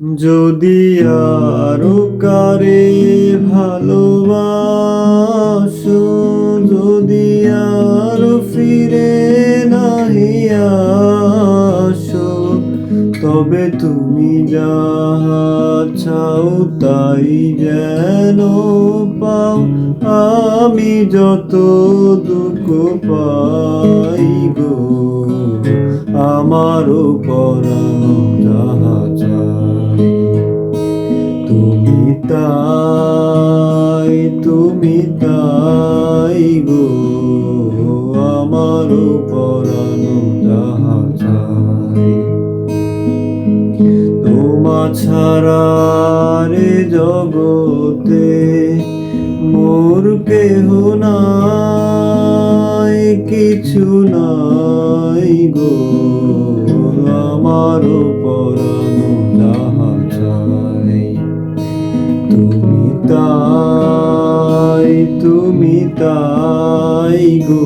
যদি আরো কারে ভালোবাসো, যদি আরো ফিরে নাহি আসো, তবে তুমি যাহা চাও তাই যেন পাও। আমি যত দুঃখ পাই গো, আমারও পরানো যাহা চাই, তুমি তাই, তুমি তাই গো, আমারও পরানো যাহা চাই। তোমা ছাড়া রে জগতে মোর কেহ নাই, কিছু নাই গো, আমারও পরানো যাহা চাই, তুমি তাই, তুমি তাই গো।